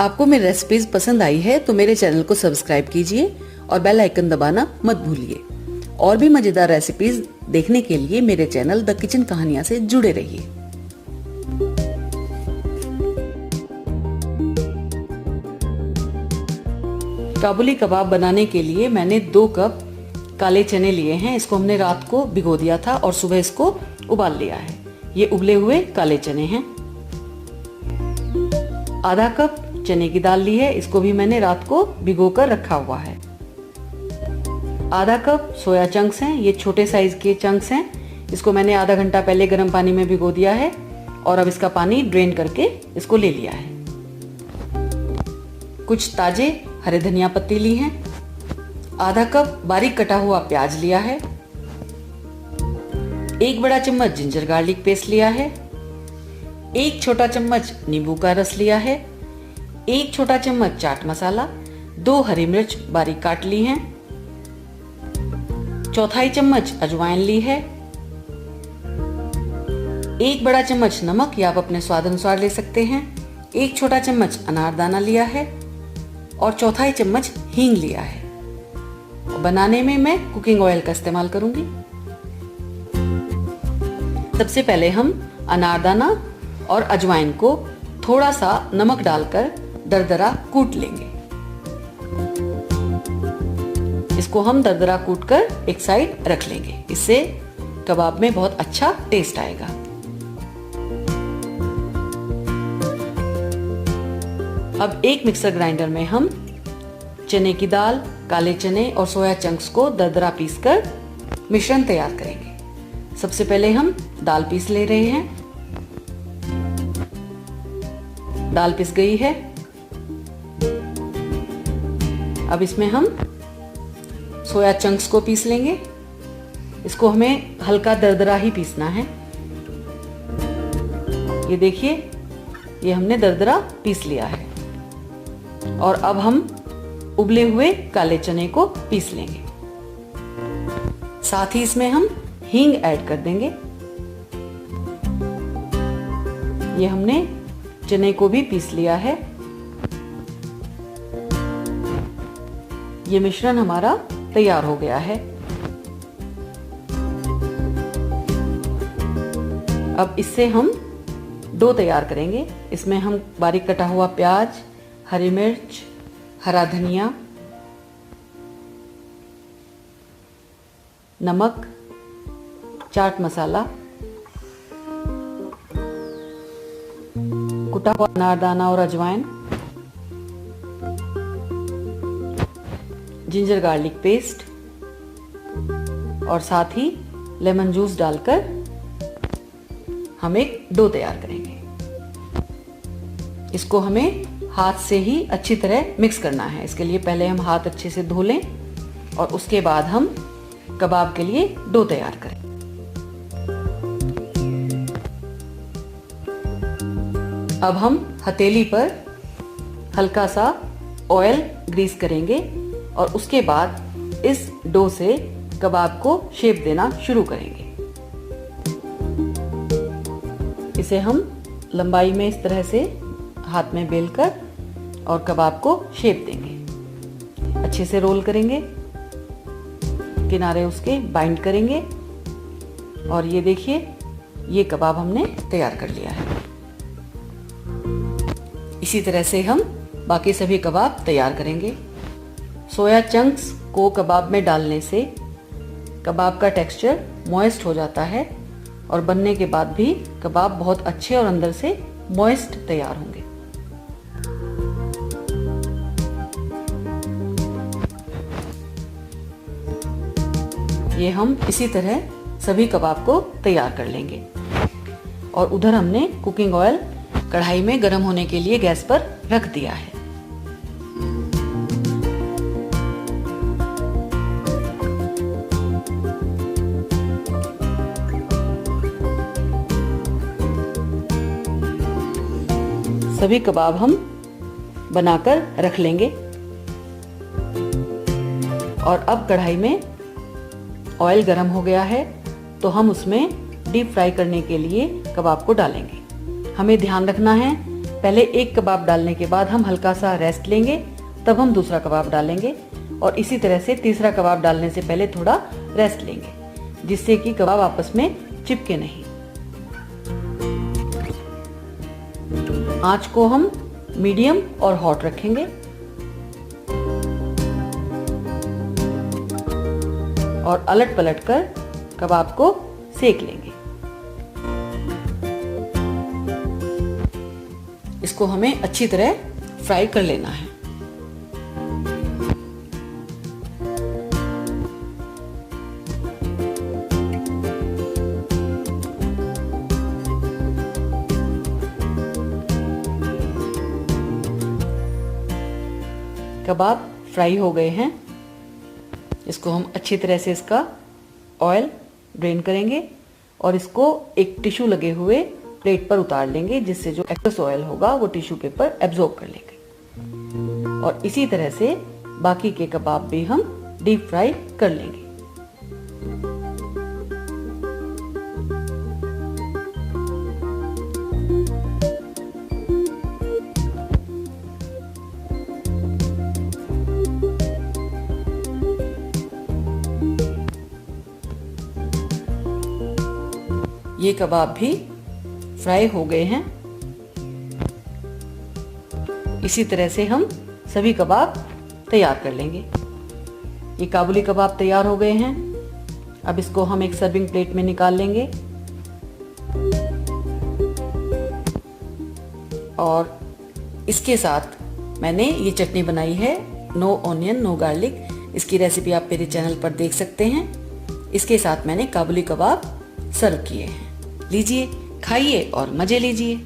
आपको मेरी रेसिपीज पसंद आई है तो मेरे चैनल को सब्सक्राइब कीजिए और बेल आइकन दबाना मत भूलिए। और भी मजेदार रेसिपीज देखने के लिए मेरे चैनल द किचन कहानियां से जुड़े रहिए। काबुली कबाब बनाने के लिए मैंने 2 कप काले चने लिए हैं। इसको हमने रात को भिगो दिया था और सुबह इसको उबाल लिया है। ये उबले हुए काले चने हैं। आधा कप चने की दाल ली है, इसको भी मैंने रात को भिगो कर रखा हुआ है। आधा कप सोया चंक्स हैं, ये छोटे साइज के चंक्स हैं। इसको मैंने आधा घंटा पहले गर्म पानी में भिगो दिया है और अब इसका पानी ड्रेन करके इसको ले लिया है। कुछ ताजे हरे धनिया पत्ती ली हैं। आधा कप बारीक कटा हुआ प्याज लिया है। 1 बड़ा चम्मच जिंजर गार्लिक पेस्ट लिया है। 1 छोटा चम्मच नींबू का रस लिया है। 1 छोटा चम्मच चाट मसाला। 2 हरी मिर्च बारीक काट ली हैं। 1/4 चम्मच अजवाइन ली है। 1 बड़ा चम्मच नमक या आप अपने स्वाद अनुसार ले सकते हैं। 1 छोटा चम्मच अनारदाना लिया है और 1/4 चम्मच हींग लिया है। बनाने में मैं कुकिंग ऑयल का इस्तेमाल करूंगी। सबसे पहले हम अनारदाना और अजवाइन को थोड़ा सा नमक डालकर दरदरा कूट लेंगे। इसको हम दरदरा कूटकर एक साइड रख लेंगे। इससे कबाब में बहुत अच्छा टेस्ट आएगा। अब एक मिक्सर ग्राइंडर में हम चने की दाल, काले चने और सोया चंक्स को दरदरा पीसकर मिश्रण तैयार करेंगे। सबसे पहले हम दाल पीस ले रहे हैं। दाल पिस गई है। अब इसमें हम सोया चंक्स को पीस लेंगे। इसको हमें हल्का दरदरा ही पीसना है। ये देखिए, ये हमने दरदरा पीस लिया है। और अब हम उबले हुए काले चने को पीस लेंगे। साथ ही इसमें हम हींग ऐड कर देंगे। ये हमने चने को भी पीस लिया है। ये मिश्रण हमारा तैयार हो गया है। अब इससे हम डो तैयार करेंगे। इसमें हम बारीक कटा हुआ प्याज, हरी मिर्च, हरा धनिया, नमक, चाट मसाला, कुटा हुआ अनारदाना और अजवाइन, जिंजर गार्लिक पेस्ट और साथ ही लेमन जूस डालकर हम एक डो तैयार करेंगे। इसको हमें हाथ से ही अच्छी तरह मिक्स करना है। इसके लिए पहले हम हाथ अच्छे से धो लें और उसके बाद हम कबाब के लिए डो तैयार करें। अब हम हथेली पर हल्का सा ऑयल ग्रीस करेंगे और उसके बाद इस डो से कबाब को शेप देना शुरू करेंगे। इसे हम लंबाई में इस तरह से हाथ में बेलकर और कबाब को शेप देंगे। अच्छे से रोल करेंगे, किनारे उसके बाइंड करेंगे और ये देखिए, ये कबाब हमने तैयार कर लिया है। इसी तरह से हम बाकी सभी कबाब तैयार करेंगे। सोया चंक्स को कबाब में डालने से कबाब का टेक्सचर मॉइस्ट हो जाता है और बनने के बाद भी कबाब बहुत अच्छे और अंदर से मॉइस्ट तैयार होंगे। ये हम इसी तरह सभी कबाब को तैयार कर लेंगे। और उधर हमने कुकिंग ऑयल कढ़ाई में गर्म होने के लिए गैस पर रख दिया है। सभी कबाब हम बनाकर रख लेंगे। और अब कढ़ाई में ऑयल गर्म हो गया है तो हम उसमें डीप फ्राई करने के लिए कबाब को डालेंगे। हमें ध्यान रखना है पहले एक कबाब डालने के बाद हम हल्का सा रेस्ट लेंगे, तब हम दूसरा कबाब डालेंगे। और इसी तरह से तीसरा कबाब डालने से पहले थोड़ा रेस्ट लेंगे, जिससे कि कबाब आपस में चिपके नहीं। आंच को हम मीडियम और हॉट रखेंगे और अलट पलट कर कबाब को सेक लेंगे। इसको हमें अच्छी तरह फ्राई कर लेना है। कबाब फ्राई हो गए हैं। इसको हम अच्छी तरह से इसका ऑयल ड्रेन करेंगे और इसको एक टिश्यू लगे हुए प्लेट पर उतार लेंगे, जिससे जो एक्सेस ऑयल होगा वो टिश्यू पेपर एब्जॉर्ब कर लेंगे। और इसी तरह से बाकी के कबाब भी हम डीप फ्राई कर लेंगे। ये कबाब भी फ्राई हो गए हैं। इसी तरह से हम सभी कबाब तैयार कर लेंगे। ये काबुली कबाब तैयार हो गए हैं। अब इसको हम एक सर्विंग प्लेट में निकाल लेंगे और इसके साथ मैंने ये चटनी बनाई है, नो ऑनियन नो गार्लिक। इसकी रेसिपी आप मेरे चैनल पर देख सकते हैं। इसके साथ मैंने काबुली कबाब सर्व किए हैं। लीजिए, खाइए और मजे लीजिए।